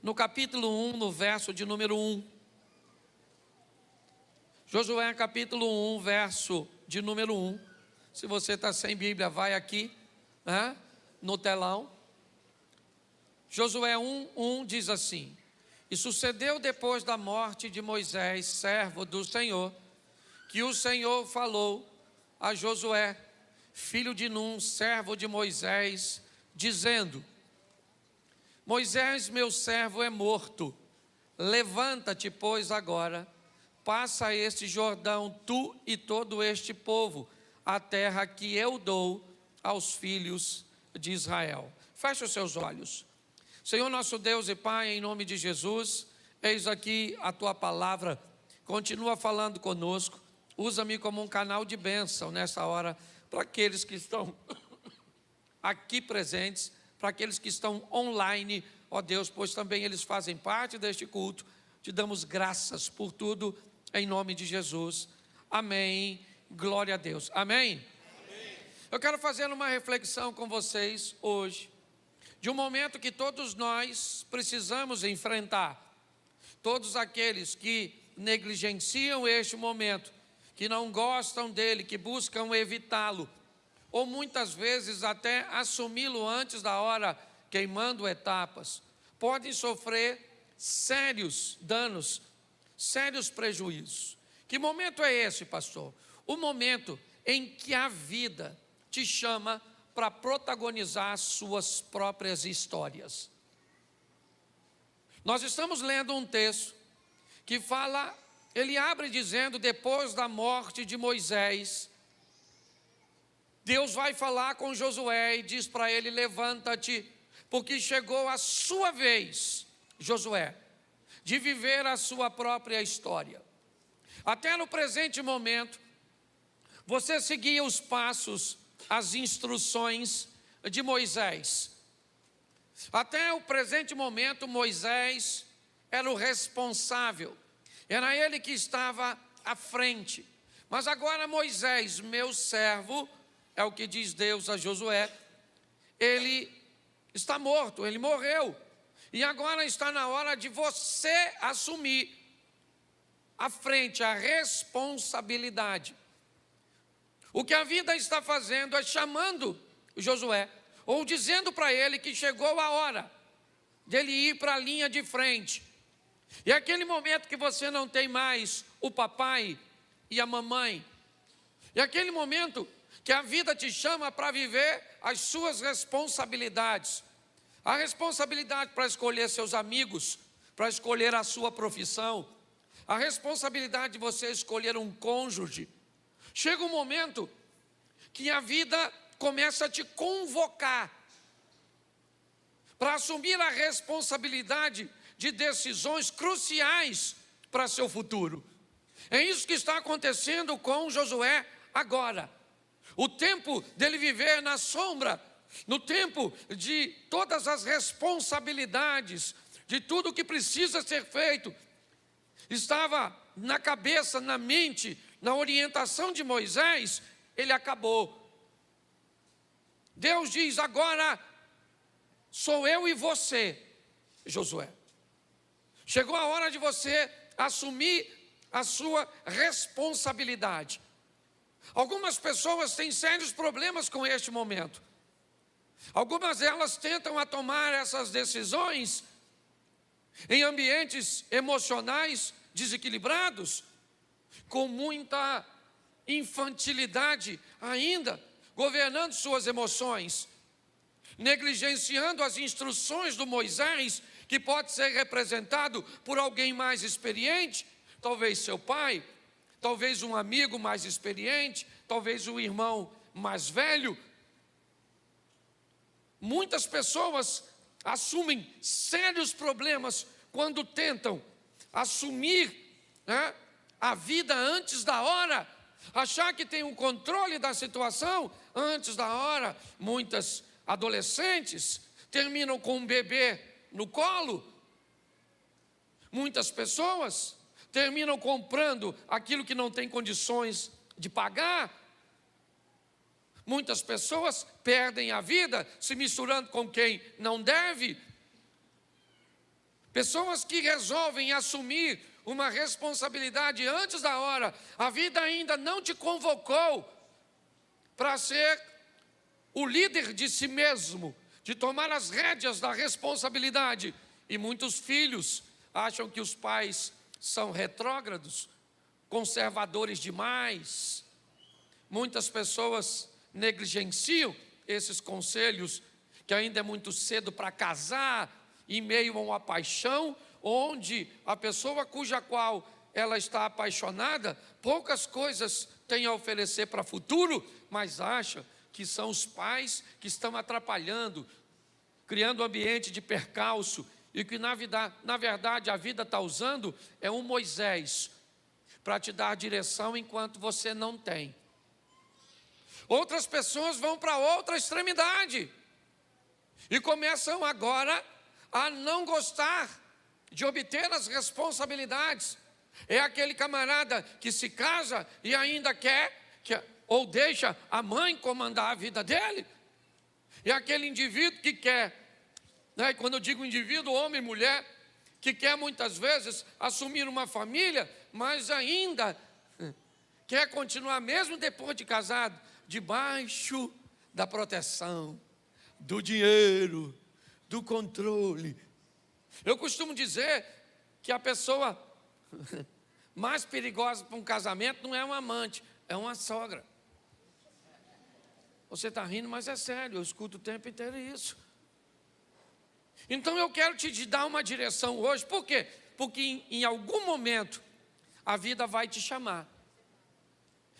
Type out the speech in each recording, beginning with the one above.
no capítulo 1, no verso de número 1. Josué, capítulo 1, verso de número 1. Se você está sem Bíblia, vai aqui, no telão. Josué 1 diz assim: E sucedeu depois da morte de Moisés, servo do Senhor, que o Senhor falou a Josué, filho de Num, servo de Moisés, dizendo: Moisés, meu servo, é morto. Levanta-te, pois, agora, passa este Jordão, tu e todo este povo, a terra que eu dou aos filhos de Israel. Feche os seus olhos. Senhor nosso Deus e Pai, em nome de Jesus, eis aqui a Tua palavra, continua falando conosco, usa-me como um canal de bênção nessa hora, para aqueles que estão aqui presentes, para aqueles que estão online, ó Deus, pois também eles fazem parte deste culto. Te damos graças por tudo, em nome de Jesus. Amém. Glória a Deus. Amém? Amém. Eu quero fazer uma reflexão com vocês hoje, de um momento que todos nós precisamos enfrentar. Todos aqueles que negligenciam este momento, que não gostam dele, que buscam evitá-lo, ou muitas vezes até assumi-lo antes da hora, queimando etapas, podem sofrer sérios danos, sérios prejuízos. Que momento é esse, pastor? O momento em que a vida te chama para protagonizar suas próprias histórias. Nós estamos lendo um texto que fala, ele abre dizendo, depois da morte de Moisés, Deus vai falar com Josué e diz para ele: levanta-te, porque chegou a sua vez, Josué, de viver a sua própria história. Até no presente momento, você seguia os passos, as instruções de Moisés. Até o presente momento, Moisés era o responsável, era ele que estava à frente. Mas agora Moisés, meu servo, é o que diz Deus a Josué, ele está morto, ele morreu. E agora está na hora de você assumir a frente, a responsabilidade. O que a vida está fazendo é chamando Josué, ou dizendo para ele que chegou a hora dele ir para a linha de frente. E é aquele momento que você não tem mais o papai e a mamãe. É aquele momento que a vida te chama para viver as suas responsabilidades. A responsabilidade para escolher seus amigos, para escolher a sua profissão, a responsabilidade de você escolher um cônjuge. Chega um momento que a vida começa a te convocar para assumir a responsabilidade de decisões cruciais para seu futuro. É isso que está acontecendo com Josué agora. O tempo dele viver na sombra, no tempo de todas as responsabilidades, de tudo que precisa ser feito, estava na cabeça, na mente, na orientação de Moisés, ele acabou. Deus diz: agora sou eu e você, Josué. Chegou a hora de você assumir a sua responsabilidade. Algumas pessoas têm sérios problemas com este momento. Algumas delas tentam a tomar essas decisões em ambientes emocionais desequilibrados, com muita infantilidade ainda, governando suas emoções, negligenciando as instruções do Moisés, que pode ser representado por alguém mais experiente, talvez seu pai, talvez um amigo mais experiente, talvez um irmão mais velho. Muitas pessoas assumem sérios problemas quando tentam assumir a vida antes da hora, achar que tem um controle da situação antes da hora. Muitas adolescentes terminam com um bebê no colo. Muitas pessoas terminam comprando aquilo que não tem condições de pagar. Muitas pessoas perdem a vida se misturando com quem não deve. Pessoas que resolvem assumir uma responsabilidade antes da hora. A vida ainda não te convocou para ser o líder de si mesmo, de tomar as rédeas da responsabilidade. E muitos filhos acham que os pais são retrógrados, conservadores demais. Muitas pessoas negligenciam esses conselhos, que ainda é muito cedo para casar, em meio a uma paixão, onde a pessoa cuja qual ela está apaixonada, poucas coisas tem a oferecer para o futuro, mas acha que são os pais que estão atrapalhando, criando um ambiente de percalço, e que na verdade a vida está usando é um Moisés, para te dar direção enquanto você não tem. Outras pessoas vão para outra extremidade, e começam agora a não gostar de obter as responsabilidades. É aquele camarada que se casa e ainda quer, ou deixa a mãe comandar a vida dele. É aquele indivíduo que quer, né, quando eu digo indivíduo, homem e mulher, que quer muitas vezes assumir uma família, mas ainda quer continuar, mesmo depois de casado, debaixo da proteção, do dinheiro, do controle. Eu costumo dizer que a pessoa mais perigosa para um casamento não é um amante, é uma sogra. Você está rindo, mas é sério, eu escuto o tempo inteiro isso. Então eu quero te dar uma direção hoje. Por quê? Porque em algum momento a vida vai te chamar.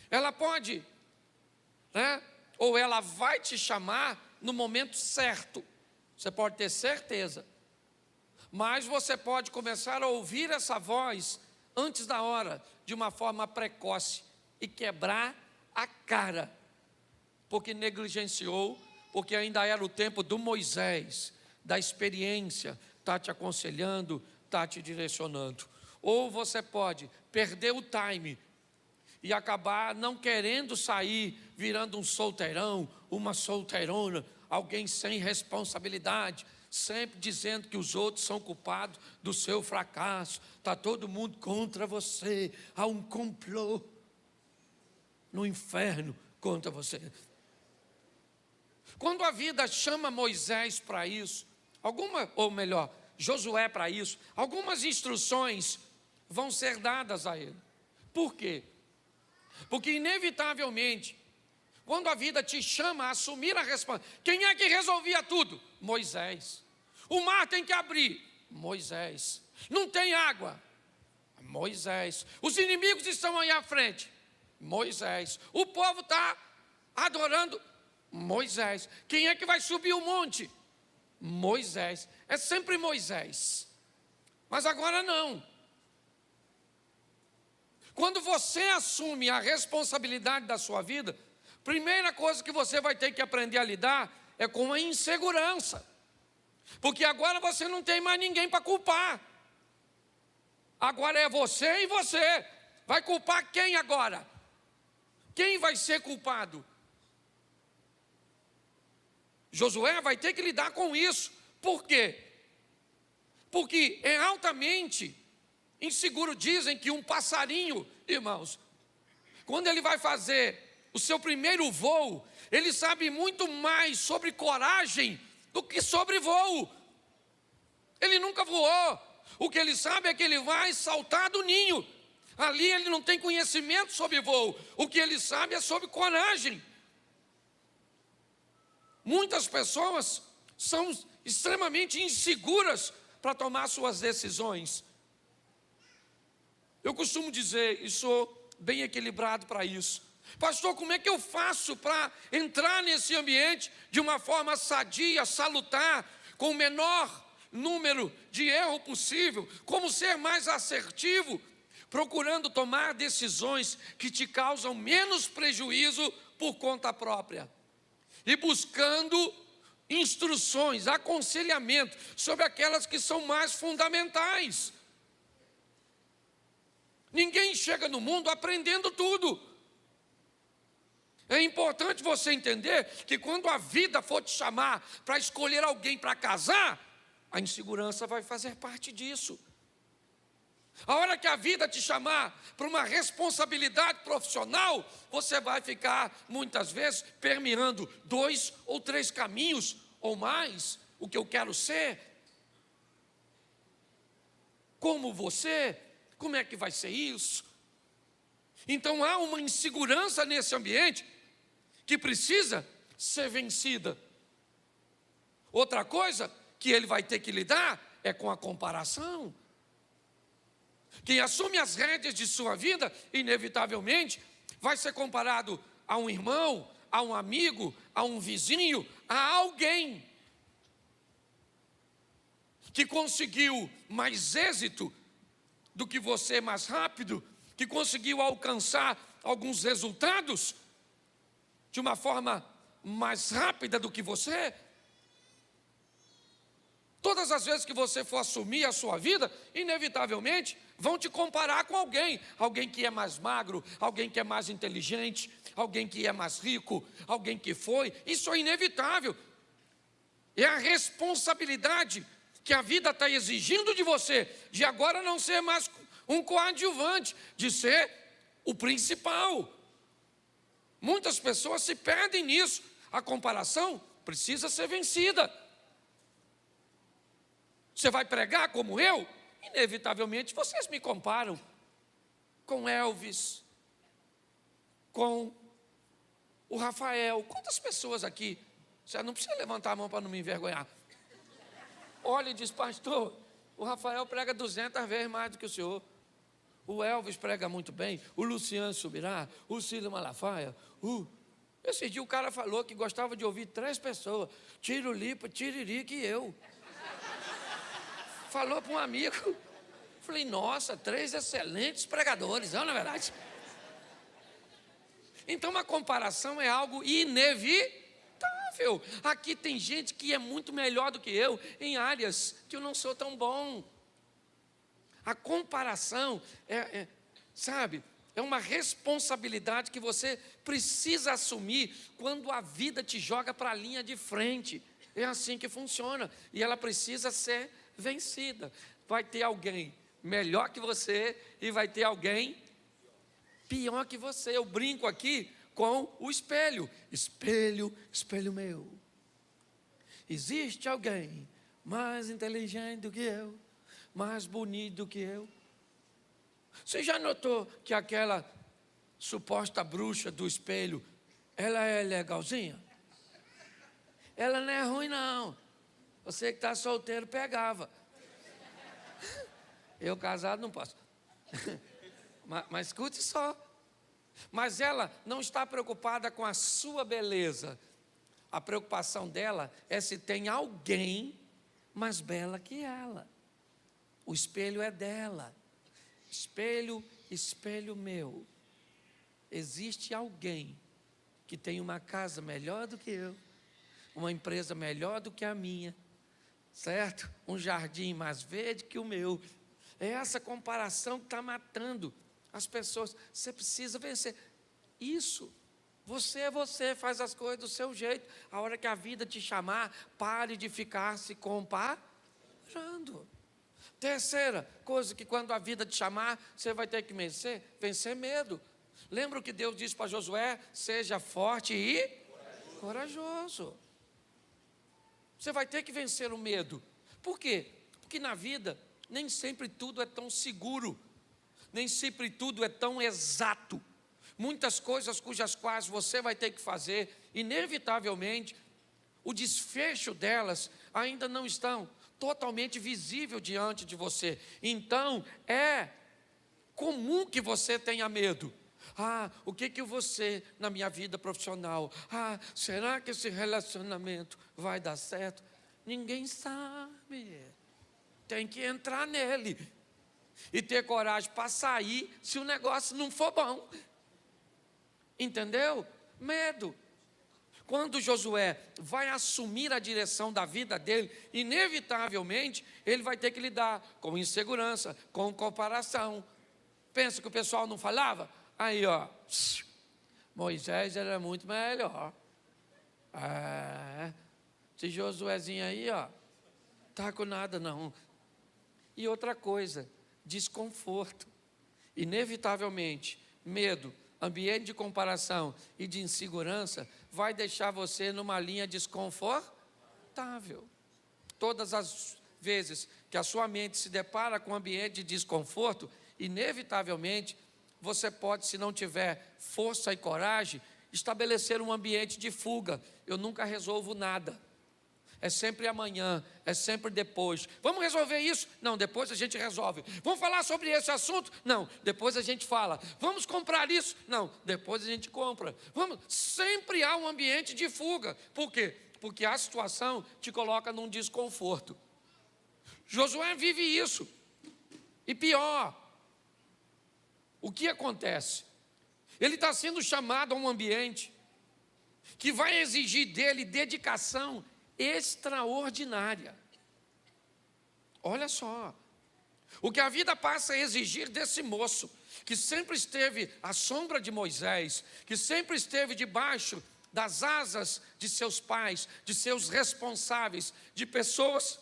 Ela pode, né? Ou ela vai te chamar no momento certo. Você pode ter certeza. Mas você pode começar a ouvir essa voz antes da hora, de uma forma precoce, e quebrar a cara, porque negligenciou, porque ainda era o tempo do Moisés, da experiência, está te aconselhando, está te direcionando. Ou você pode perder o time e acabar não querendo sair, virando um solteirão, uma solteirona, alguém sem responsabilidade, sempre dizendo que os outros são culpados do seu fracasso, está todo mundo contra você, há um complô no inferno contra você. Quando a vida chama Moisés para isso, Josué para isso, algumas instruções vão ser dadas a ele. Por quê? Porque inevitavelmente, quando a vida te chama a assumir a responsabilidade, quem é que resolvia tudo? Moisés. O mar tem que abrir, Moisés. Não tem água, Moisés. Os inimigos estão aí à frente, Moisés. O povo está adorando, Moisés. Quem é que vai subir o monte? Moisés. É sempre Moisés. Mas agora não. Quando você assume a responsabilidade da sua vida, primeira coisa que você vai ter que aprender a lidar é com a insegurança. Porque agora você não tem mais ninguém para culpar. Agora é você e você. Vai culpar quem agora? Quem vai ser culpado? Josué vai ter que lidar com isso. Por quê? Porque é altamente inseguro. Dizem que um passarinho, irmãos, quando ele vai fazer o seu primeiro voo, ele sabe muito mais sobre coragem do que sobre voo. Ele nunca voou. O que ele sabe é que ele vai saltar do ninho. Ali ele não tem conhecimento sobre voo. O que ele sabe é sobre coragem. Muitas pessoas são extremamente inseguras para tomar suas decisões. Eu costumo dizer, e sou bem equilibrado para isso: pastor, como é que eu faço para entrar nesse ambiente de uma forma sadia, salutar, com o menor número de erro possível? Como ser mais assertivo, procurando tomar decisões que te causam menos prejuízo por conta própria, e buscando instruções, aconselhamento sobre aquelas que são mais fundamentais. Ninguém chega no mundo aprendendo tudo. É importante você entender que quando a vida for te chamar para escolher alguém para casar, A insegurança vai fazer parte disso. A hora que a vida te chamar para uma responsabilidade profissional, você vai ficar, muitas vezes, permeando 2 ou 3 caminhos ou mais. O que eu quero ser? Como você? Como é que vai ser isso? Então há uma insegurança nesse ambiente que precisa ser vencida. Outra coisa que ele vai ter que lidar é com a comparação. Quem assume as rédeas de sua vida, inevitavelmente, vai ser comparado a um irmão, a um amigo, a um vizinho, a alguém que conseguiu mais êxito do que você mais rápido, que conseguiu alcançar alguns resultados de uma forma mais rápida do que você. Todas as vezes que você for assumir a sua vida, inevitavelmente vão te comparar com alguém. Alguém que é mais magro, alguém que é mais inteligente, alguém que é mais rico, alguém que foi. Isso é inevitável. É a responsabilidade que a vida está exigindo de você, de agora não ser mais um coadjuvante, de ser o principal. Muitas pessoas se perdem nisso. A comparação precisa ser vencida. Você vai pregar como eu? Inevitavelmente vocês me comparam com Elvis, com o Rafael. Quantas pessoas aqui? Você não precisa levantar a mão para não me envergonhar. Olha e diz, pastor, o Rafael prega 200 vezes mais do que o senhor. O Elvis prega muito bem, o Luciano Subirá, o Cílio Malafaia. Esse dia o cara falou que gostava de ouvir 3 pessoas, Tirulipa, Tiririca e eu. Falou para um amigo, falei, nossa, 3 excelentes pregadores, não é verdade? Então a comparação é algo inevitável. Aqui tem gente que é muito melhor do que eu em áreas que eu não sou tão bom. A comparação é uma responsabilidade que você precisa assumir quando a vida te joga para a linha de frente. É assim que funciona e ela precisa ser vencida. Vai ter alguém melhor que você e vai ter alguém pior que você. Eu brinco aqui com o espelho. Espelho, espelho meu. Existe alguém mais inteligente do que eu, mais bonito do que eu? Você já notou que aquela suposta bruxa do espelho, ela é legalzinha? Ela não é ruim, não. Você que está solteiro, pegava. Eu casado não posso. Mas escute só. Mas ela não está preocupada com a sua beleza. A preocupação dela é se tem alguém mais bela que ela. O espelho é dela. Espelho, espelho meu. Existe alguém que tem uma casa melhor do que eu, uma empresa melhor do que a minha, certo? Um jardim mais verde que o meu. É essa comparação que está matando as pessoas. Você precisa vencer. Isso. Você é você, faz as coisas do seu jeito. A hora que a vida te chamar, pare de ficar se comparando. Terceira coisa que quando a vida te chamar, você vai ter que vencer medo. Lembra o que Deus disse para Josué? Seja forte e corajoso. Você vai ter que vencer o medo. Por quê? Porque na vida nem sempre tudo é tão seguro, nem sempre tudo é tão exato. Muitas coisas cujas quais você vai ter que fazer, inevitavelmente, o desfecho delas ainda não estão totalmente visível diante de você. Então, é comum que você tenha medo. O que eu vou ser na minha vida profissional? Será que esse relacionamento vai dar certo? Ninguém sabe. Tem que entrar nele e ter coragem para sair se o negócio não for bom. Entendeu? Medo. Quando Josué vai assumir a direção da vida dele, inevitavelmente ele vai ter que lidar com insegurança, com comparação. Pensa que o pessoal não falava? Aí, Moisés era muito melhor. Esse Josuézinho aí, Está com nada não. E outra coisa, desconforto. Inevitavelmente, medo, ambiente de comparação e de insegurança vai deixar você numa linha desconfortável. Todas as vezes que a sua mente se depara com um ambiente de desconforto, inevitavelmente você pode, se não tiver força e coragem, estabelecer um ambiente de fuga. Eu nunca resolvo nada. É sempre amanhã, é sempre depois. Vamos resolver isso? Não, depois a gente resolve. Vamos falar sobre esse assunto? Não, depois a gente fala. Vamos comprar isso? Não, depois a gente compra. Sempre há um ambiente de fuga. Por quê? Porque a situação te coloca num desconforto. Josué vive isso. E pior, o que acontece? Ele está sendo chamado a um ambiente que vai exigir dele dedicação extraordinária. Olha só, o que a vida passa a exigir desse moço, que sempre esteve à sombra de Moisés, que sempre esteve debaixo das asas de seus pais, de seus responsáveis, de pessoas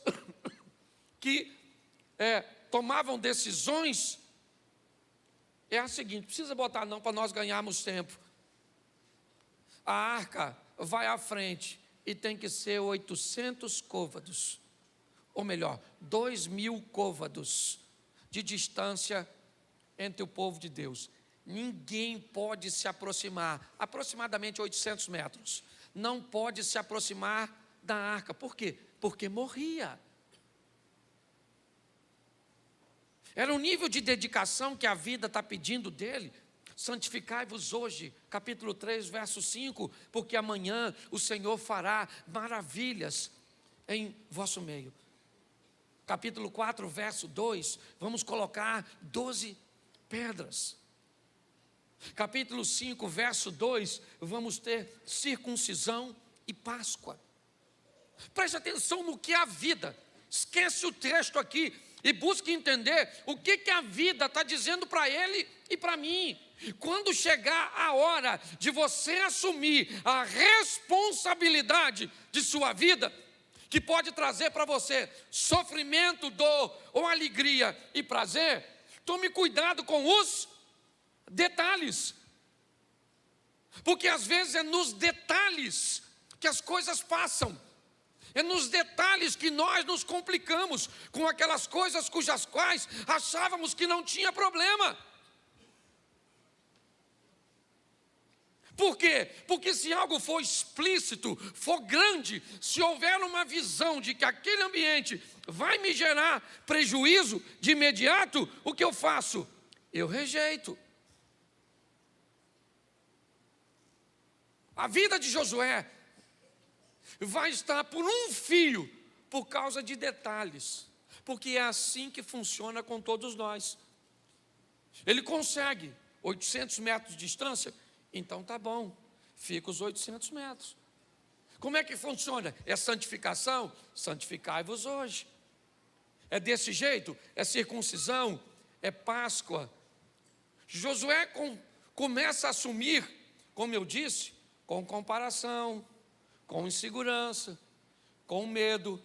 que tomavam decisões, é a seguinte, precisa botar não para nós ganharmos tempo. A arca vai à frente e tem que ser 800 côvados, ou melhor, 2.000 côvados de distância entre o povo de Deus. Ninguém pode se aproximar, aproximadamente 800 metros, não pode se aproximar da arca. Por quê? Porque morria. Era um nível de dedicação que a vida está pedindo dele. Santificai-vos hoje, capítulo 3, verso 5, porque amanhã o Senhor fará maravilhas em vosso meio. Capítulo 4, verso 2, vamos colocar 12 pedras. Capítulo 5, verso 2, vamos ter circuncisão e Páscoa. Preste atenção no que é a vida. Esquece o texto aqui e busque entender o que a vida está dizendo para ele e para mim. Quando chegar a hora de você assumir a responsabilidade de sua vida, que pode trazer para você sofrimento, dor ou alegria e prazer, tome cuidado com os detalhes. Porque às vezes é nos detalhes que as coisas passam. É nos detalhes que nós nos complicamos com aquelas coisas cujas quais achávamos que não tinha problema. Por quê? Porque se algo for explícito, for grande, se houver uma visão de que aquele ambiente vai me gerar prejuízo de imediato, o que eu faço? Eu rejeito. A vida de Josué vai estar por um fio por causa de detalhes, porque é assim que funciona com todos nós. Ele consegue 800 metros de distância, então tá bom, fica os 800 metros. Como é que funciona? É santificação? Santificai-vos hoje. É desse jeito? É circuncisão? É Páscoa? Josué começa a assumir, como eu disse, com comparação, com insegurança, com medo,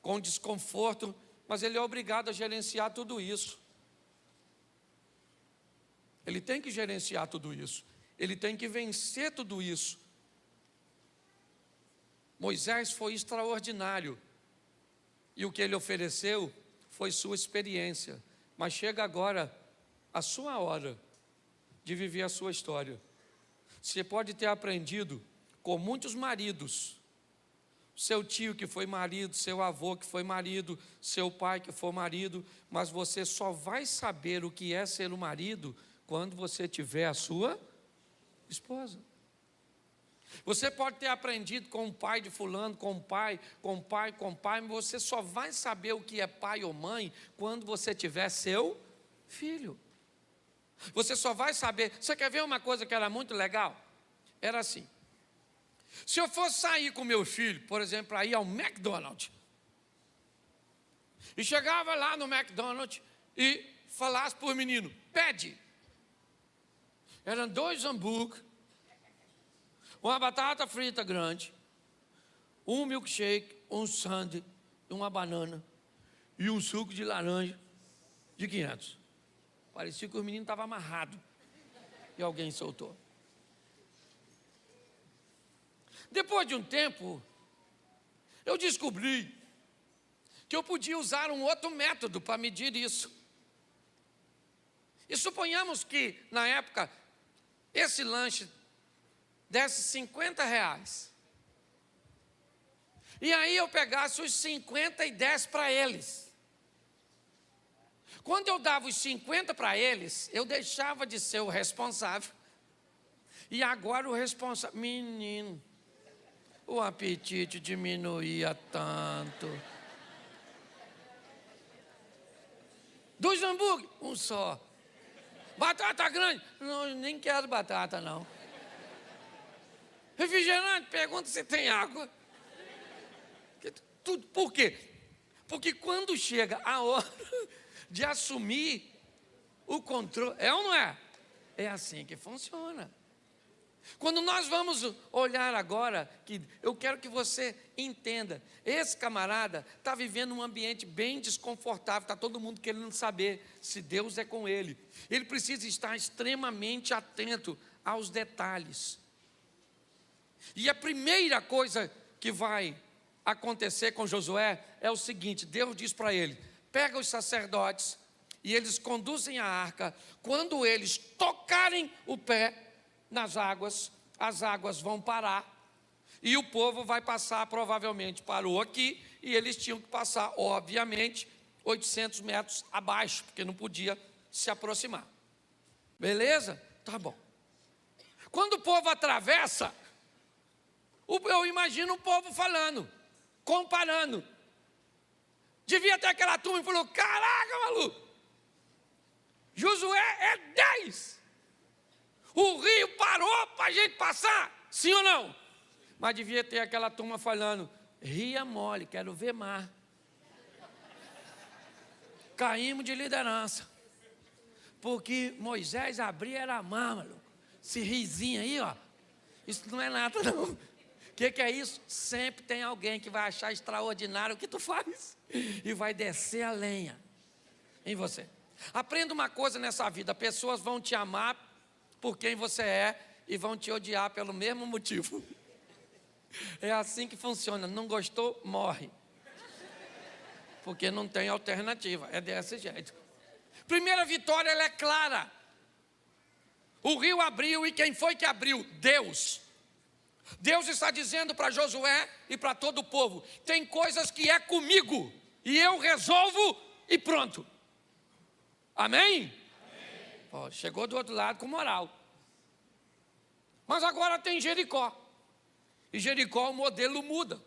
com desconforto, mas ele é obrigado a gerenciar tudo isso. Ele tem que gerenciar tudo isso. Ele tem que vencer tudo isso. Moisés foi extraordinário. E o que ele ofereceu foi sua experiência. Mas chega agora a sua hora de viver a sua história. Você pode ter aprendido com muitos maridos. Seu tio que foi marido, seu avô que foi marido, seu pai que foi marido. Mas você só vai saber o que é ser um marido quando você tiver a sua esposa. Você pode ter aprendido com o pai de fulano, com o pai, mas você só vai saber o que é pai ou mãe quando você tiver seu filho. Você só vai saber. Você quer ver uma coisa que era muito legal? Era assim: se eu fosse sair com meu filho, por exemplo, para ir ao McDonald's, e chegava lá no McDonald's e falasse para o menino, pede. Eram 2 hambúrguer, uma batata frita grande, um milkshake, um sundae e uma banana. e um suco de laranja de 500. Parecia que os meninos estavam amarrados e alguém soltou. Depois de um tempo, eu descobri que eu podia usar um outro método para medir isso. E suponhamos que, na época, esse lanche desse 50 reais. E aí eu pegasse os 50 e desse para eles. Quando eu dava os 50 para eles, eu deixava de ser o responsável. E agora o responsável... Menino, o apetite diminuía tanto. 2 hambúrguer, um só. Batata grande? Não, nem quero batata, não. Refrigerante? Pergunta se tem água. Tudo. Por quê? Porque quando chega a hora de assumir o controle, é ou não é? É assim que funciona. Quando nós vamos olhar agora, que eu quero que você entenda, esse camarada está vivendo um ambiente bem desconfortável, está todo mundo querendo saber se Deus é com ele. Ele precisa estar extremamente atento aos detalhes. E a primeira coisa que vai acontecer com Josué é o seguinte: Deus diz para ele, pega os sacerdotes e eles conduzem a arca. Quando eles tocarem o pé nas águas, as águas vão parar e o povo vai passar. Provavelmente parou aqui e eles tinham que passar, obviamente, 800 metros abaixo, porque não podia se aproximar. Beleza? Tá bom. Quando o povo atravessa, eu imagino o povo falando, comparando. Devia ter aquela turma e falou, caraca, maluco, Josué é 10. O rio parou para a gente passar, sim ou não? Mas devia ter aquela turma falando, ria mole, quero ver mar. Caímos de liderança, porque Moisés abria era mar, maluco. Esse risinho aí, ó, isso não é nada não. O que é isso? Sempre tem alguém que vai achar extraordinário o que tu faz e vai descer a lenha em você. Aprenda uma coisa nessa vida, pessoas vão te amar por quem você é e vão te odiar pelo mesmo motivo. É assim que funciona. Não gostou, morre. Porque não tem alternativa. É desse jeito. Primeira vitória, ela é clara. O rio abriu e quem foi que abriu? Deus. Deus está dizendo para Josué e para todo o povo, tem coisas que é comigo e eu resolvo e pronto. Amém? Oh, chegou do outro lado com moral. Mas agora tem Jericó. E Jericó o modelo muda.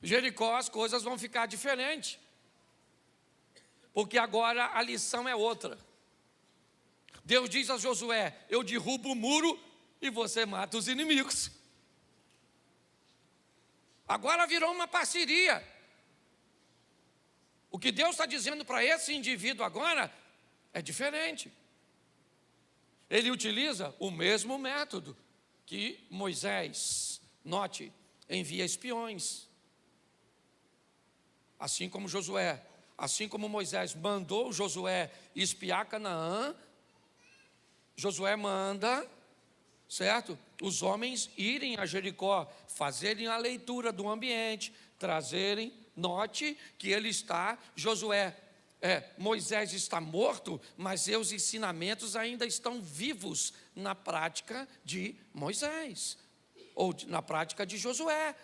Jericó as coisas vão ficar diferentes. Porque agora a lição é outra. Deus diz a Josué, eu derrubo o muro e você mata os inimigos. Agora virou uma parceria. O que Deus está dizendo para esse indivíduo agora é diferente. Ele utiliza o mesmo método que Moisés, note, envia espiões. Assim como Josué, assim como Moisés mandou Josué espiar Canaã, Josué manda, certo? Os homens irem a Jericó, fazerem a leitura do ambiente, trazerem, note que ele está, Moisés está morto, mas seus ensinamentos ainda estão vivos na prática de Moisés, ou na prática de Josué.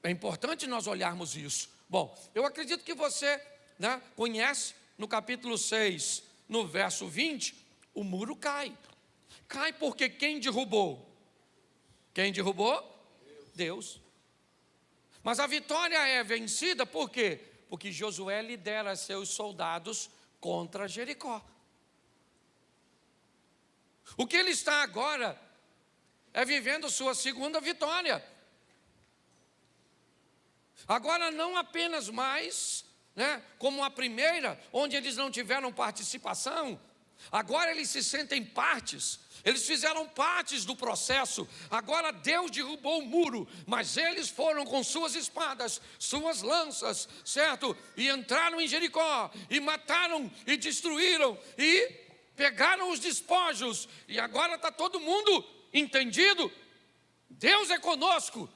É importante nós olharmos isso. Bom, eu acredito que você, conhece, no capítulo 6, no verso 20, o muro cai. Cai porque quem derrubou? Quem derrubou? Deus. Mas a vitória é vencida por quê? Porque Josué lidera seus soldados contra Jericó. O que ele está agora é vivendo sua segunda vitória. Agora não apenas mais, como a primeira, onde eles não tiveram participação, Agora eles se sentem partes. Eles fizeram partes do processo. Agora Deus derrubou o muro, mas eles foram com suas espadas, suas lanças, certo? E entraram em Jericó, e mataram, e destruíram, e pegaram os despojos. E agora está todo mundo entendido? Deus é conosco.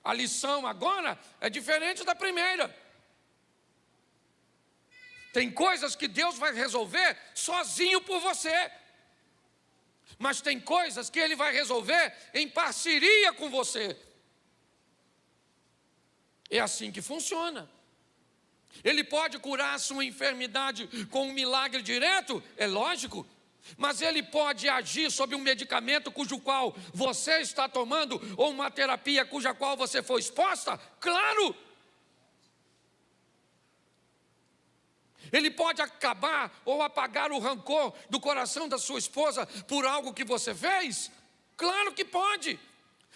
A lição agora é diferente da primeira. Tem coisas que Deus vai resolver sozinho por você. Mas tem coisas que Ele vai resolver em parceria com você. É assim que funciona. Ele pode curar a sua enfermidade com um milagre direto, é lógico. Mas Ele pode agir sobre um medicamento cujo qual você está tomando, ou uma terapia cuja qual você foi exposta, claro. Ele pode acabar ou apagar o rancor do coração da sua esposa por algo que você fez? Claro que pode.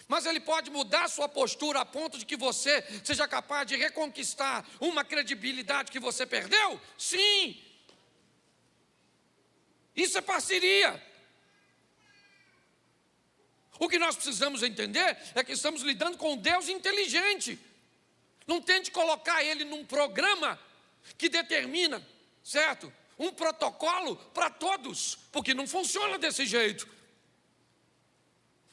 Mas Ele pode mudar sua postura a ponto de que você seja capaz de reconquistar uma credibilidade que você perdeu? Sim. Isso é parceria. O que nós precisamos entender é que estamos lidando com um Deus inteligente. Não tente colocar Ele num programa que determina, certo? Um protocolo para todos, porque não funciona desse jeito.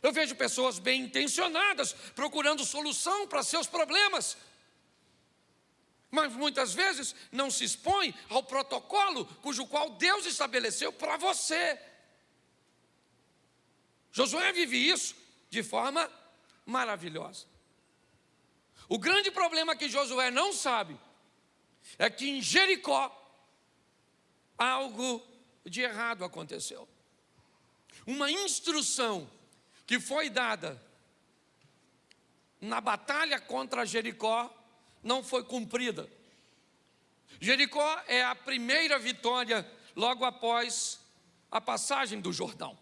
Eu vejo pessoas bem intencionadas procurando solução para seus problemas, mas muitas vezes não se expõe ao protocolo cujo qual Deus estabeleceu para você. Josué vive isso de forma maravilhosa. O grande problema que Josué não sabe é que em Jericó algo de errado aconteceu. Uma instrução que foi dada na batalha contra Jericó não foi cumprida. Jericó é a primeira vitória logo após a passagem do Jordão.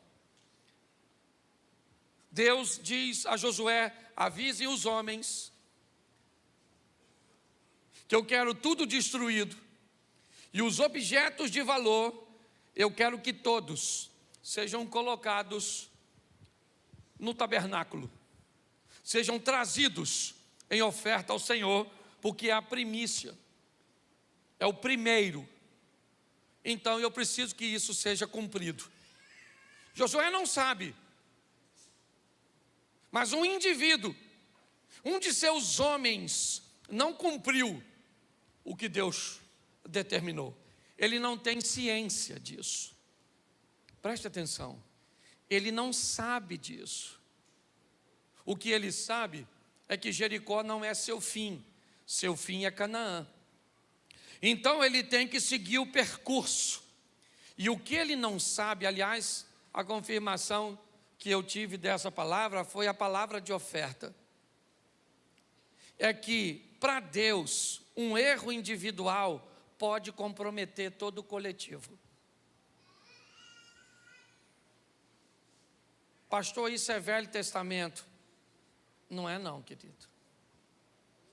Deus diz a Josué: avise os homens que eu quero tudo destruído, e os objetos de valor, eu quero que todos sejam colocados no tabernáculo, sejam trazidos em oferta ao Senhor, porque é a primícia, é o primeiro. Então eu preciso que isso seja cumprido. Josué não sabe, mas um indivíduo, um de seus homens, não cumpriu o que Deus determinou. Ele não tem ciência disso. Preste atenção. Ele não sabe disso. O que ele sabe é que Jericó não é seu fim. Seu fim é Canaã. Então ele tem que seguir o percurso. E o que ele não sabe, aliás, a confirmação que eu tive dessa palavra foi a palavra de oferta. É que para Deus, um erro individual pode comprometer todo o coletivo. Pastor, isso é Velho Testamento. Não é não, querido.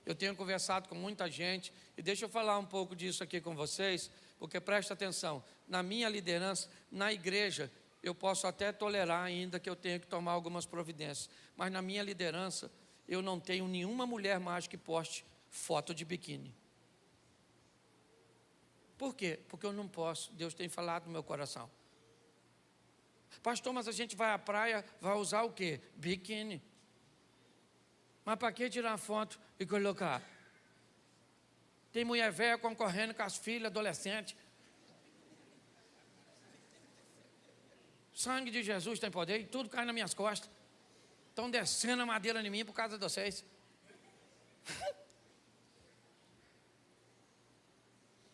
Eu tenho conversado com muita gente, e deixa eu falar um pouco disso aqui com vocês, porque presta atenção, na minha liderança, na igreja, eu posso até tolerar ainda que eu tenha que tomar algumas providências, mas na minha liderança, eu não tenho nenhuma mulher mais que poste foto de biquíni. Por quê? Porque eu não posso. Deus tem falado no meu coração. Pastor, mas a gente vai à praia, vai usar o quê? Biquíni. Mas para que tirar foto e colocar? Tem mulher velha concorrendo com as filhas adolescentes. Sangue de Jesus tem poder e tudo cai nas minhas costas. Estão descendo a madeira em mim por causa de vocês.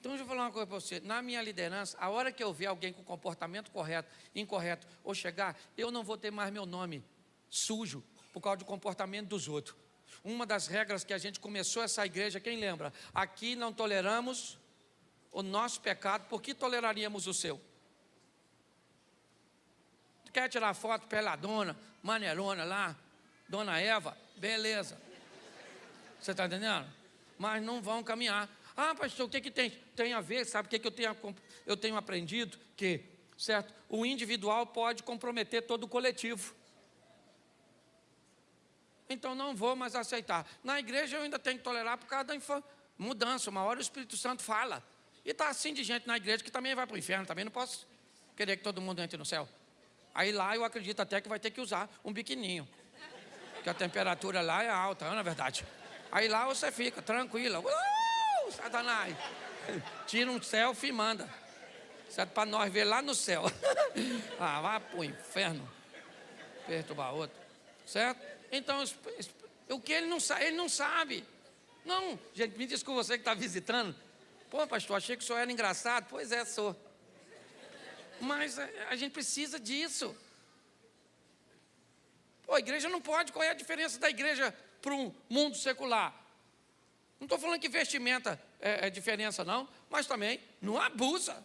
Então, deixa eu falar uma coisa para você. Na minha liderança, a hora que eu ver alguém com comportamento correto, incorreto, ou chegar, eu não vou ter mais meu nome sujo por causa do comportamento dos outros. Uma das regras que a gente começou essa igreja, quem lembra? Aqui não toleramos o nosso pecado, por que toleraríamos o seu? Quer tirar foto peladona, maneirona lá, Dona Eva? Beleza. Você está entendendo? Mas não vão caminhar. Ah, pastor, o que tem a ver? Sabe o que eu tenho aprendido? Que, certo, o individual pode comprometer todo o coletivo. Então não vou mais aceitar. Na igreja eu ainda tenho que tolerar por causa da mudança. Uma hora o Espírito Santo fala. E está assim de gente na igreja que também vai para o inferno. Também não posso querer que todo mundo entre no céu. Aí lá eu acredito até que vai ter que usar um biquininho. Porque a temperatura lá é alta, não é verdade? Aí lá você fica tranquila. Satanás. Tira um selfie e manda. Certo? Para nós ver lá no céu. Ah, vai para o inferno. Perturbar outro. Certo? Então, o que ele não sabe. Não, gente, me desculpa você que está visitando. Pô, pastor, achei que o senhor era engraçado. Pois é, sou. Mas a gente precisa disso. Pô, a igreja não pode. Qual é a diferença da igreja para um mundo secular? Não estou falando que vestimenta é diferença, não. Mas também não abusa.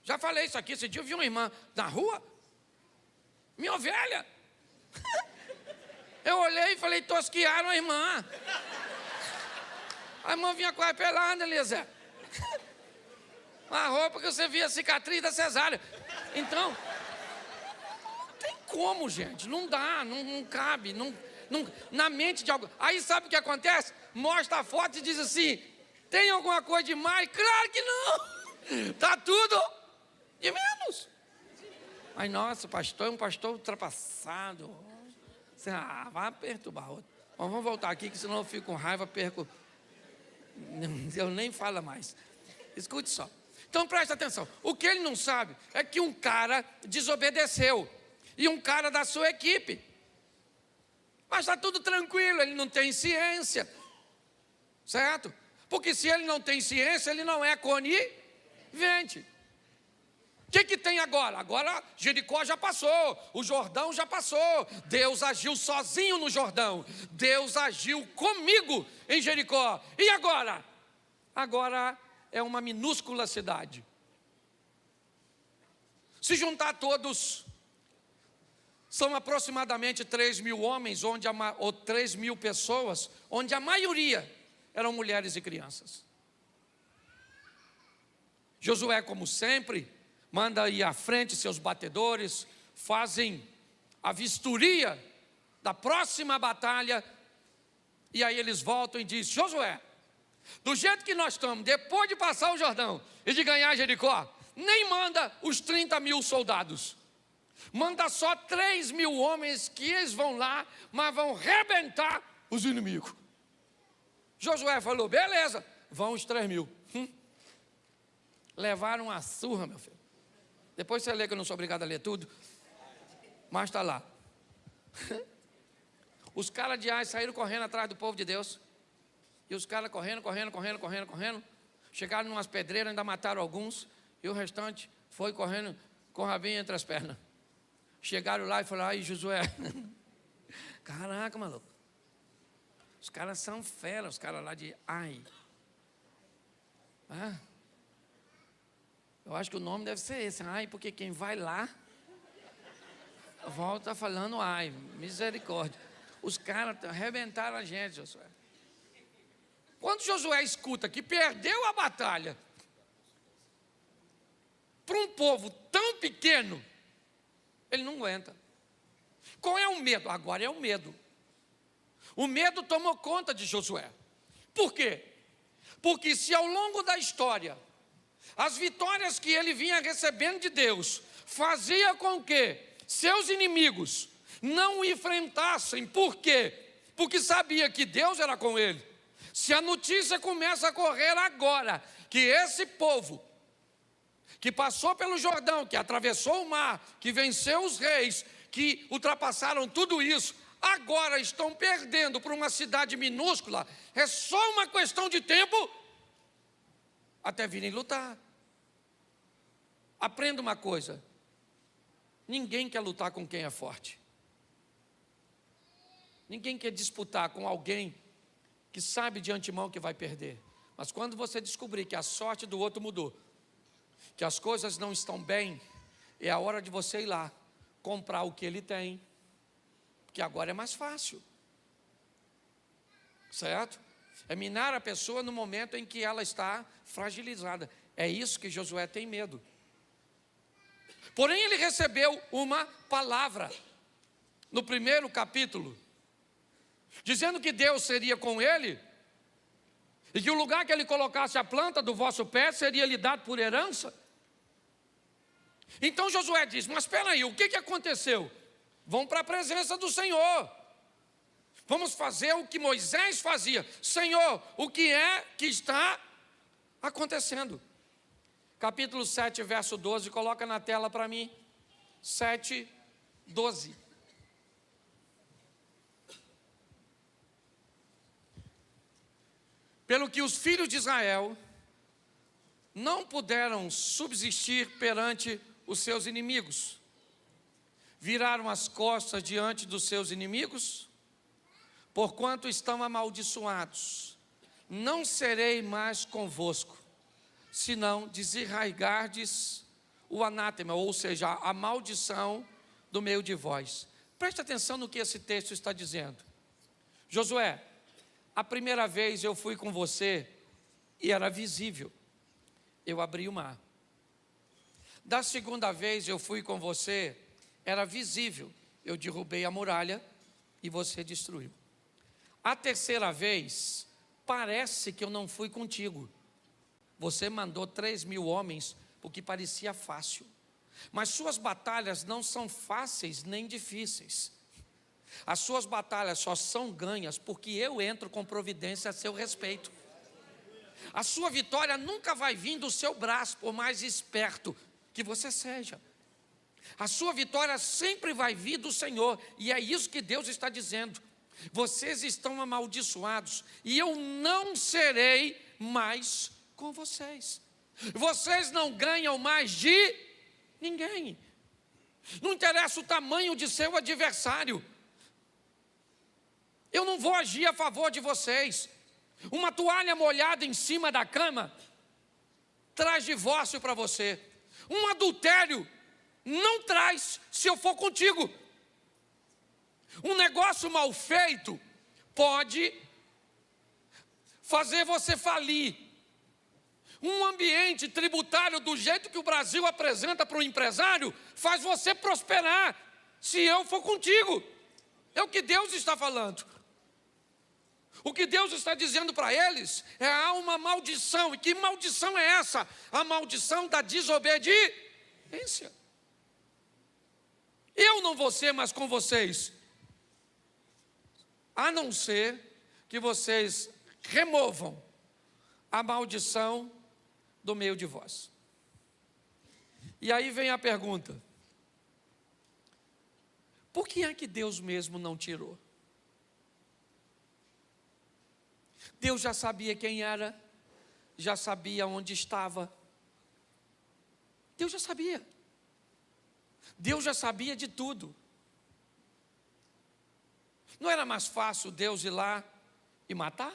Já falei isso aqui. Esse dia eu vi uma irmã na rua. Minha ovelha. Eu olhei e falei, tosquiaram a irmã. A irmã vinha quase pelada, Eliezer. A roupa que você via a cicatriz da cesárea. Então, não tem como, gente. Não dá, não cabe. Não, na mente de alguém. Aí sabe o que acontece? Mostra a foto e diz assim, tem alguma coisa demais? Claro que não. Está tudo de menos. Aí, nossa, o pastor é um pastor ultrapassado. Vai perturbar outro. Bom, vamos voltar aqui, que senão eu fico com raiva, perco. Eu nem falo mais. Escute só. Então presta atenção. O que ele não sabe é que um cara desobedeceu. E um cara da sua equipe. Mas está tudo tranquilo, ele não tem ciência. Certo? Porque se ele não tem ciência, ele não é conivente. O que tem agora? Agora Jericó já passou, o Jordão já passou. Deus agiu sozinho no Jordão. Deus agiu comigo em Jericó. E agora? Agora é uma minúscula cidade. Se juntar todos, são aproximadamente 3.000 homens, ou 3.000 pessoas, onde a maioria eram mulheres e crianças. Josué, como sempre, manda ir à frente seus batedores, fazem a vistoria da próxima batalha, e aí eles voltam e dizem, Josué, do jeito que nós estamos, depois de passar o Jordão e de ganhar Jericó, nem manda os 30.000 soldados, manda só 3.000 homens que eles vão lá, mas vão rebentar os inimigos. Josué falou, beleza, vão os 3.000. Levaram uma surra, meu filho. Depois você lê, que eu não sou obrigado a ler tudo, mas está lá. Os caras de Ai saíram correndo atrás do povo de Deus. E os caras correndo. Chegaram em umas pedreiras, ainda mataram alguns. E o restante foi correndo com o rabinho entre as pernas. Chegaram lá e falaram, ai, Josué. Caraca, maluco. Os caras são fera, os caras lá de Ai. Eu acho que o nome deve ser esse, Ai, porque quem vai lá volta falando Ai, misericórdia. Os caras arrebentaram a gente, Josué. Quando Josué escuta que perdeu a batalha para um povo tão pequeno, ele não aguenta. Qual é o medo? Agora é o medo. O medo tomou conta de Josué. Por quê? Porque se ao longo da história as vitórias que ele vinha recebendo de Deus fazia com que seus inimigos não o enfrentassem. Por quê? Porque sabia que Deus era com ele. Se a notícia começa a correr agora, que esse povo, que passou pelo Jordão, que atravessou o mar, que venceu os reis, que ultrapassaram tudo isso, agora estão perdendo para uma cidade minúscula, é só uma questão de tempo até virem lutar. Aprenda uma coisa: ninguém quer lutar com quem é forte. Ninguém quer disputar com alguém que sabe de antemão que vai perder. Mas quando você descobrir que a sorte do outro mudou, que as coisas não estão bem, é a hora de você ir lá, comprar o que ele tem, porque agora é mais fácil. Certo? É minar a pessoa no momento em que ela está fragilizada. É isso que Josué tem medo. Porém, ele recebeu uma palavra no primeiro capítulo, dizendo que Deus seria com ele, e que o lugar que ele colocasse a planta do vosso pé seria lhe dado por herança. Então Josué diz: mas espera aí, o que aconteceu? Vão para a presença do Senhor. Vamos fazer o que Moisés fazia. Senhor, o que é que está acontecendo? Capítulo 7, verso 12, coloca na tela para mim. 7, 12. Pelo que os filhos de Israel não puderam subsistir perante os seus inimigos, viraram as costas diante dos seus inimigos, porquanto estão amaldiçoados, não serei mais convosco, senão desarraigardes o anátema, ou seja, a maldição do meio de vós. Preste atenção no que esse texto está dizendo. Josué, a primeira vez eu fui com você e era visível, eu abri o mar. Da segunda vez eu fui com você, era visível, eu derrubei a muralha e você destruiu. A terceira vez, parece que eu não fui contigo. Você mandou 3.000 homens, porque parecia fácil. Mas suas batalhas não são fáceis nem difíceis. As suas batalhas só são ganhas porque eu entro com providência a seu respeito. A sua vitória nunca vai vir do seu braço, por mais esperto que você seja. A sua vitória sempre vai vir do Senhor, e é isso que Deus está dizendo. Vocês estão amaldiçoados, e eu não serei mais com vocês. Vocês não ganham mais de ninguém. Não interessa o tamanho de seu adversário. Eu não vou agir a favor de vocês. Uma toalha molhada em cima da cama traz divórcio para você. Um adultério não traz se eu for contigo. Um negócio mal feito pode fazer você falir. Um ambiente tributário do jeito que o Brasil apresenta para o empresário faz você prosperar se eu for contigo. É o que Deus está falando. O que Deus está dizendo para eles é: há uma maldição. E que maldição é essa? A maldição da desobediência. Eu não vou ser mais com vocês, a não ser que vocês removam a maldição do meio de vós. E aí vem a pergunta: por que é que Deus mesmo não tirou? Deus já sabia quem era, já sabia onde estava. Deus já sabia. Deus já sabia de tudo. Não era mais fácil Deus ir lá e matar?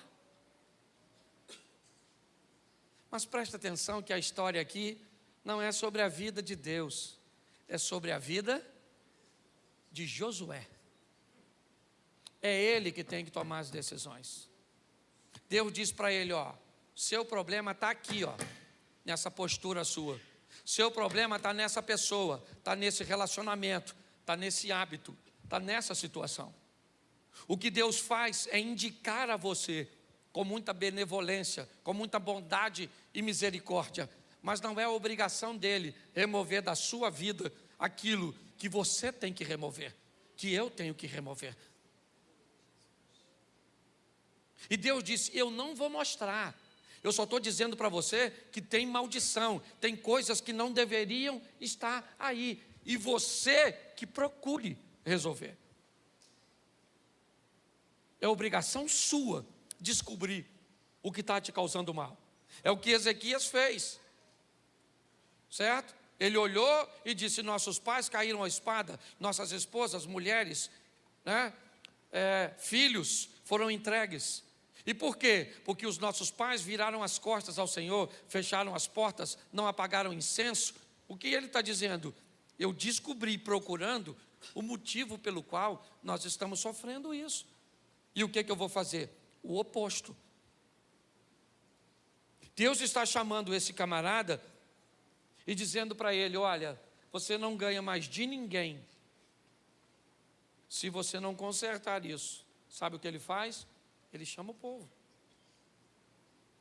Mas presta atenção que a história aqui não é sobre a vida de Deus, é sobre a vida de Josué. É ele que tem que tomar as decisões. Deus diz para ele: ó, seu problema está aqui, ó, nessa postura sua. Seu problema está nessa pessoa, está nesse relacionamento, está nesse hábito, está nessa situação. O que Deus faz é indicar a você, com muita benevolência, com muita bondade e misericórdia, mas não é a obrigação dele remover da sua vida aquilo que você tem que remover, que eu tenho que remover. E Deus disse: eu não vou mostrar, eu só estou dizendo para você que tem maldição, tem coisas que não deveriam estar aí, e você que procure resolver. É obrigação sua descobrir o que está te causando mal. É o que Ezequias fez, certo? Ele olhou e disse: nossos pais caíram à espada, nossas esposas, mulheres, né, filhos foram entregues. E por quê? Porque os nossos pais viraram as costas ao Senhor, fecharam as portas, não apagaram incenso. O que ele está dizendo? Eu descobri, procurando, o motivo pelo qual nós estamos sofrendo isso. E o que eu vou fazer? O oposto. Deus está chamando esse camarada e dizendo para ele: olha, você não ganha mais de ninguém se você não consertar isso. Sabe o que ele faz? Ele chama o povo.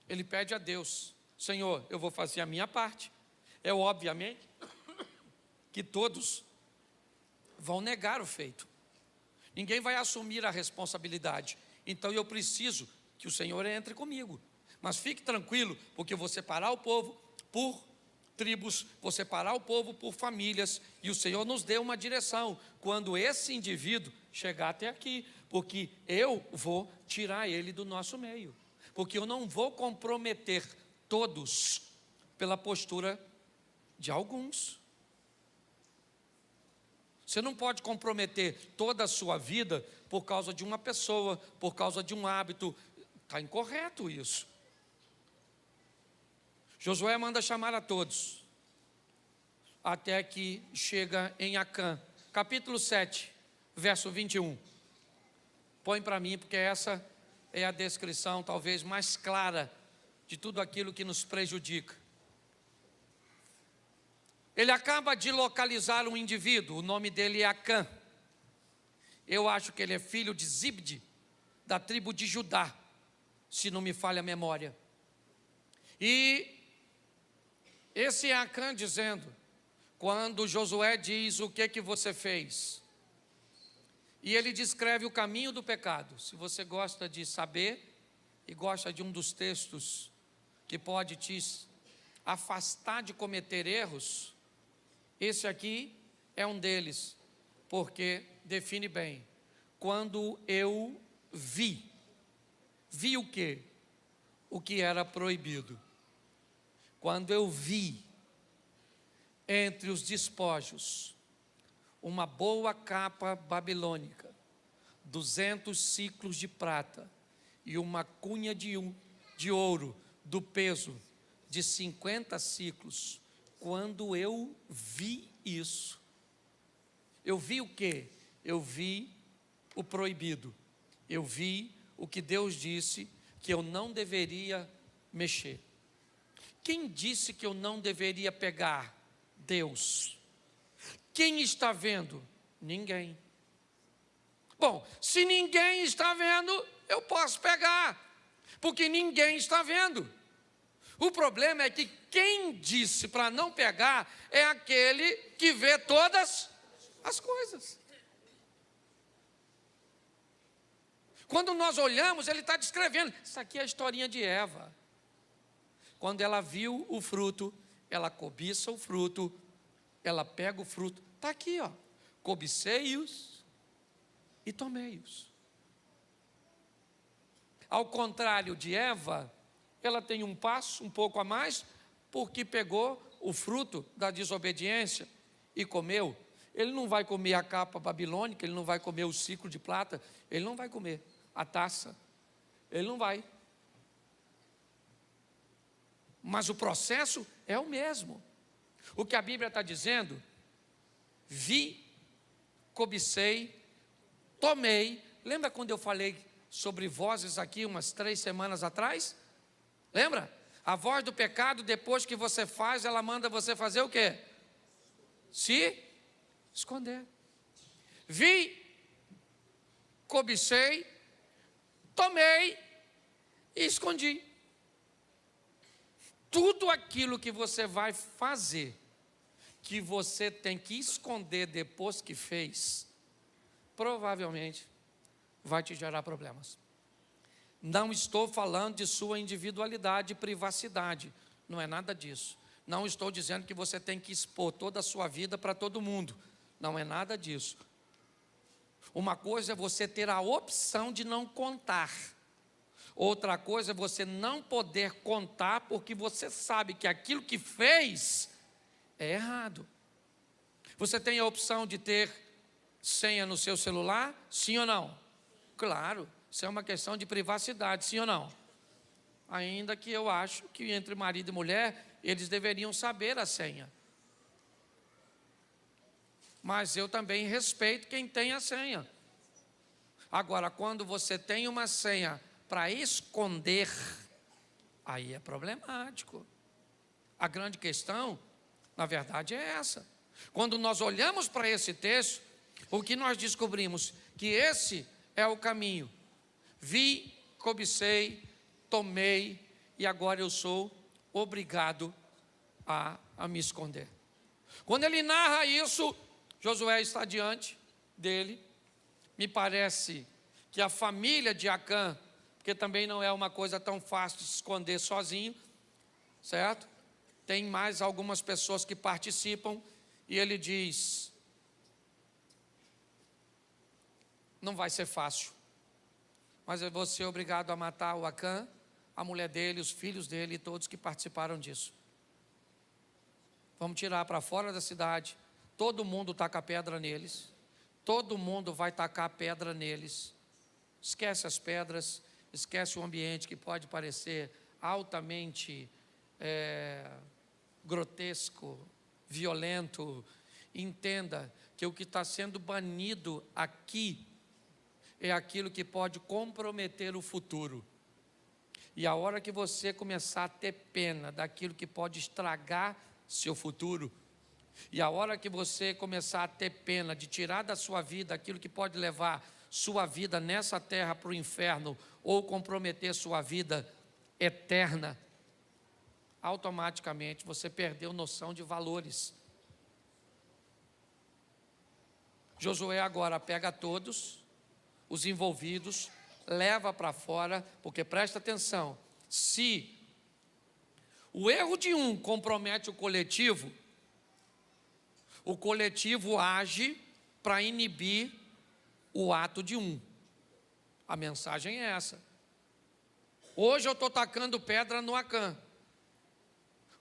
Ele pede a Deus: Senhor, eu vou fazer a minha parte. É obviamente que todos vão negar o feito. Ninguém vai assumir a responsabilidade. Então eu preciso que o Senhor entre comigo. Mas fique tranquilo, porque eu vou separar o povo por tribos, vou separar o povo por famílias, e o Senhor nos deu uma direção quando esse indivíduo chegar até aqui, porque eu vou tirar ele do nosso meio, porque eu não vou comprometer todos pela postura de alguns. Você não pode comprometer toda a sua vida por causa de uma pessoa, por causa de um hábito. Está incorreto isso. Josué manda chamar a todos, até que chega em Acã, capítulo 7, verso 21. Põe para mim, porque essa é a descrição talvez mais clara de tudo aquilo que nos prejudica. Ele acaba de localizar um indivíduo, o nome dele é Acã. Eu acho que ele é filho de Zibde, da tribo de Judá, se não me falha a memória. E esse é Acã dizendo, quando Josué diz: o que você fez? E ele descreve o caminho do pecado. Se você gosta de saber e gosta de um dos textos que pode te afastar de cometer erros, esse aqui é um deles, porque define bem: quando eu vi o quê? O que era proibido. Quando eu vi entre os despojos uma boa capa babilônica, 200 siclos de prata e uma cunha de ouro do peso de 50 siclos, quando eu vi isso, eu vi o quê? Eu vi o proibido, eu vi o que Deus disse que eu não deveria mexer. Quem disse que eu não deveria pegar? Deus. Quem está vendo? Ninguém. Bom, se ninguém está vendo, eu posso pegar, porque ninguém está vendo. O problema é que quem disse para não pegar é aquele que vê todas as coisas. Quando nós olhamos, ele está descrevendo. Isso aqui é a historinha de Eva. Quando ela viu o fruto, ela cobiça o fruto, ela pega o fruto. Está aqui, ó. Cobicei-os e tomei-os. Ao contrário de Eva, ela tem um passo um pouco a mais, porque pegou o fruto da desobediência e comeu. Ele não vai comer a capa babilônica, ele não vai comer o ciclo de prata, ele não vai comer a taça, ele não vai. Mas o processo é o mesmo. O que a Bíblia está dizendo: vi, cobicei, tomei. Lembra quando eu falei sobre vozes aqui umas 3 semanas atrás? Lembra? A voz do pecado, depois que você faz, ela manda você fazer o quê? Se esconder. Vi, cobicei, tomei e escondi. Tudo aquilo que você vai fazer, que você tem que esconder depois que fez, provavelmente vai te gerar problemas. Não estou falando de sua individualidade e privacidade, não é nada disso. Não estou dizendo que você tem que expor toda a sua vida para todo mundo, não é nada disso. Uma coisa é você ter a opção de não contar. Outra coisa é você não poder contar porque você sabe que aquilo que fez é errado. Você tem a opção de ter senha no seu celular? Sim ou não? Claro, isso é uma questão de privacidade, sim ou não? Ainda que eu acho que entre marido e mulher, eles deveriam saber a senha. Mas eu também respeito quem tem a senha. Agora, quando você tem uma senha para esconder, aí é problemático. A grande questão, na verdade, é essa. Quando nós olhamos para esse texto, o que nós descobrimos? Que esse é o caminho. Vi, cobicei, tomei, e agora eu sou obrigado a me esconder. Quando ele narra isso, Josué está diante dele. Me parece que a família de Acã, porque também não é uma coisa tão fácil de se esconder sozinho, certo? Tem mais algumas pessoas que participam, e ele diz: não vai ser fácil, mas eu vou ser obrigado a matar o Acã, a mulher dele, os filhos dele e todos que participaram disso. Vamos tirar para fora da cidade, todo mundo taca pedra neles, todo mundo vai tacar pedra neles. Esquece as pedras, esquece o ambiente que pode parecer altamente grotesco, violento. Entenda que o que está sendo banido aqui é aquilo que pode comprometer o futuro. E a hora que você começar a ter pena daquilo que pode estragar seu futuro, e a hora que você começar a ter pena de tirar da sua vida aquilo que pode levar sua vida nessa terra para o inferno, ou comprometer sua vida eterna, automaticamente você perdeu noção de valores. Josué agora pega todos os envolvidos, leva para fora, porque presta atenção, se o erro de um compromete o coletivo age para inibir o ato de um. A mensagem é essa. Hoje eu estou tacando pedra no Acã,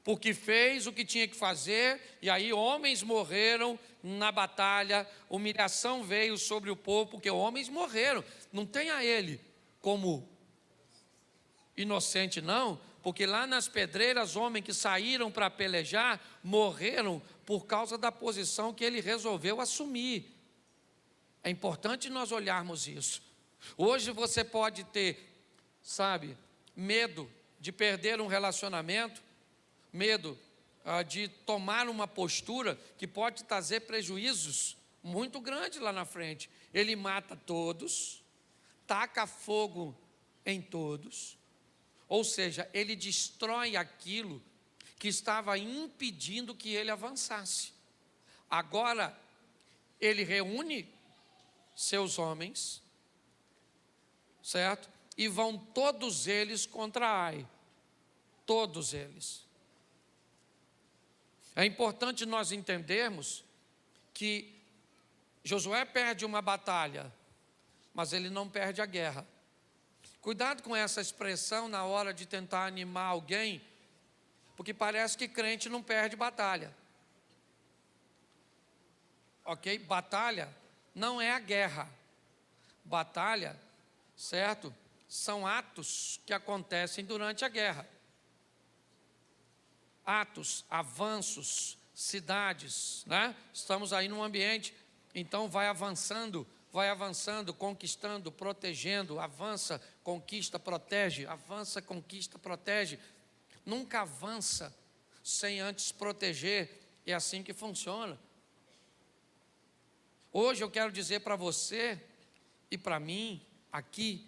porque fez o que tinha que fazer, e aí homens morreram na batalha, humilhação veio sobre o povo, porque homens morreram. Não tenha ele como inocente não, porque lá nas pedreiras, homens que saíram para pelejar, morreram por causa da posição que ele resolveu assumir. É importante nós olharmos isso. Hoje você pode ter, medo de perder um relacionamento, medo de tomar uma postura que pode trazer prejuízos muito grandes lá na frente. Ele mata todos, taca fogo em todos, ou seja, ele destrói aquilo que estava impedindo que ele avançasse. Agora, ele reúne seus homens, certo? E vão todos eles contra Ai, todos eles. É importante nós entendermos que Josué perde uma batalha, mas ele não perde a guerra. Cuidado com essa expressão na hora de tentar animar alguém, porque parece que crente não perde batalha. Ok? Batalha não é a guerra. Batalha, certo? São atos que acontecem durante a guerra. Atos, avanços, cidades, né? Estamos aí num ambiente, então vai avançando, conquistando, protegendo, avança, conquista, protege, avança, conquista, protege. Nunca avança sem antes proteger, é assim que funciona. Hoje eu quero dizer para você e para mim, aqui,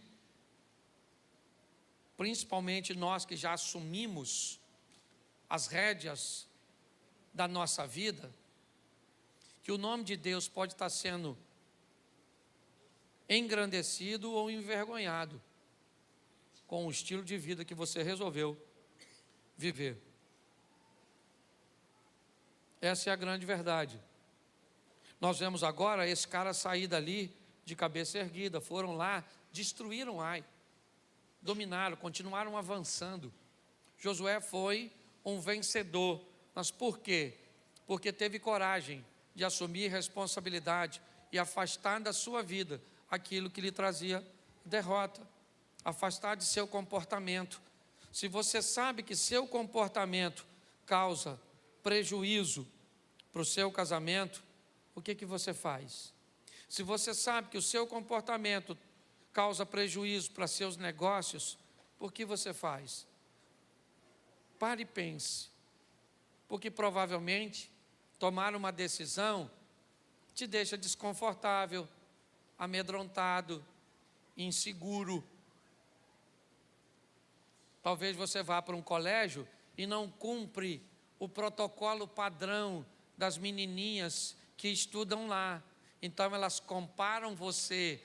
principalmente nós que já assumimos as rédeas da nossa vida, que o nome de Deus pode estar sendo engrandecido ou envergonhado com o estilo de vida que você resolveu viver. Essa é a grande verdade. Nós vemos agora esse cara sair dali de cabeça erguida, foram lá, destruíram Ai, dominaram, continuaram avançando. Josué foi um vencedor, mas por quê? Porque teve coragem de assumir responsabilidade e afastar da sua vida aquilo que lhe trazia derrota, afastar de seu comportamento. Se você sabe que seu comportamento causa prejuízo para o seu casamento, o que você faz? Se você sabe que o seu comportamento causa prejuízo para seus negócios, o que você faz? Pare e pense, porque provavelmente tomar uma decisão te deixa desconfortável, amedrontado, inseguro. Talvez você vá para um colégio e não cumpre o protocolo padrão das menininhas que estudam lá. Então elas comparam você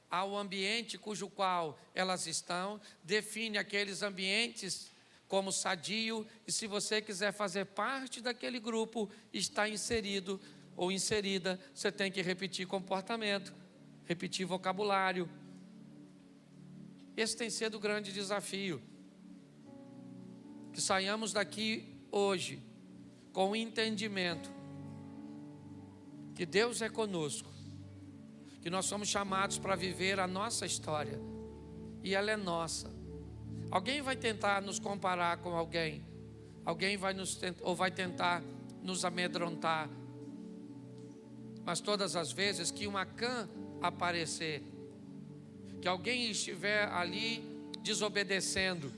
ao ambiente cujo qual elas estão, define aqueles ambientes como sadio, e se você quiser fazer parte daquele grupo, está inserido ou inserida, você tem que repetir comportamento, repetir vocabulário. Esse tem sido o grande desafio. Que saiamos daqui hoje com o entendimento que Deus é conosco, que nós somos chamados para viver a nossa história, e ela é nossa. Alguém vai tentar nos comparar com alguém, alguém vai tentar nos amedrontar, mas todas as vezes que uma Acã aparecer, que alguém estiver ali desobedecendo,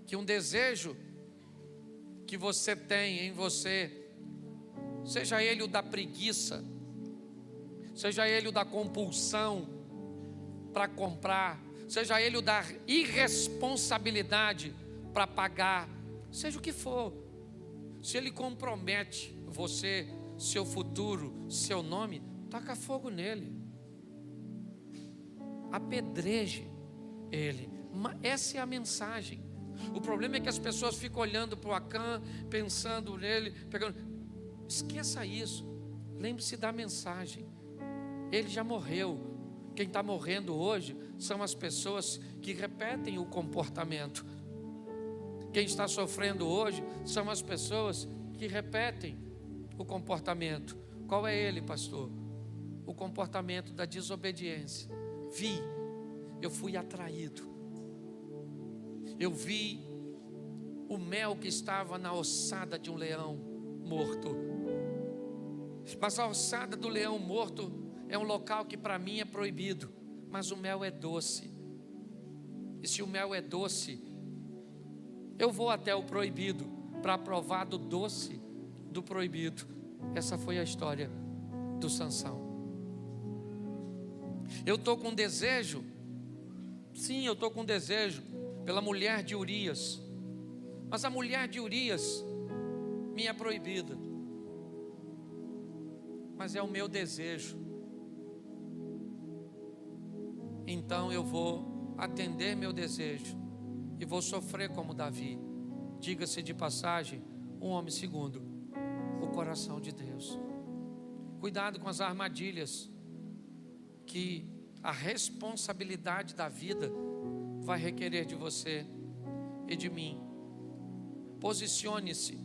que um desejo que você tem em você, seja ele o da preguiça, seja ele o da compulsão para comprar, seja ele o da irresponsabilidade para pagar, seja o que for, se ele compromete você, seu futuro, seu nome, taca fogo nele, apedreje ele. Essa é a mensagem. O problema é que as pessoas ficam olhando para o Acã, pensando nele, pegando. Esqueça isso, lembre-se da mensagem. Ele já morreu. Quem está morrendo hoje são as pessoas que repetem o comportamento. Quem está sofrendo hoje são as pessoas que repetem o comportamento. Qual é ele, pastor? O comportamento da desobediência. Eu fui atraído. Eu vi o mel que estava na ossada de um leão morto. Mas a ossada do leão morto é um local que para mim é proibido. Mas o mel é doce. E se o mel é doce, eu vou até o proibido para provar do doce do proibido. Essa foi a história do Sansão. Eu estou com desejo. Sim, eu estou com desejo pela mulher de Urias, mas a mulher de Urias me é proibida, mas é o meu desejo. Então eu vou atender meu desejo e vou sofrer como Davi. Diga-se de passagem, um homem segundo o coração de Deus. Cuidado com as armadilhas que a responsabilidade da vida vai requerer de você e de mim. Posicione-se,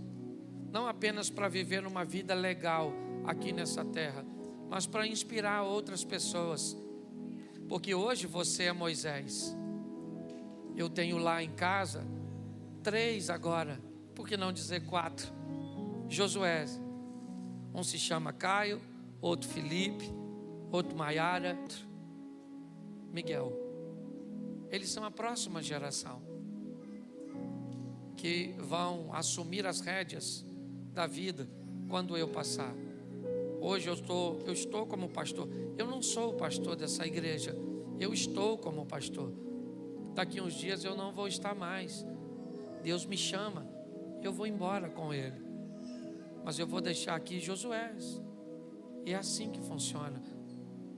não apenas para viver uma vida legal aqui nessa terra, mas para inspirar outras pessoas. Porque hoje você é Moisés. Eu tenho lá em casa 3 agora, por que não dizer 4? Josué. Um se chama Caio, outro Felipe, outro Maiara, Miguel. Eles são a próxima geração que vão assumir as rédeas da vida quando eu passar. Hoje eu estou como pastor. Eu não sou o pastor dessa igreja, eu estou como pastor. Daqui uns dias eu não vou estar mais. Deus me chama, eu vou embora com ele, mas eu vou deixar aqui Josué. E é assim que funciona.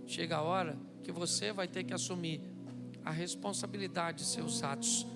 Chega a hora que você vai ter que assumir a responsabilidade de seus atos.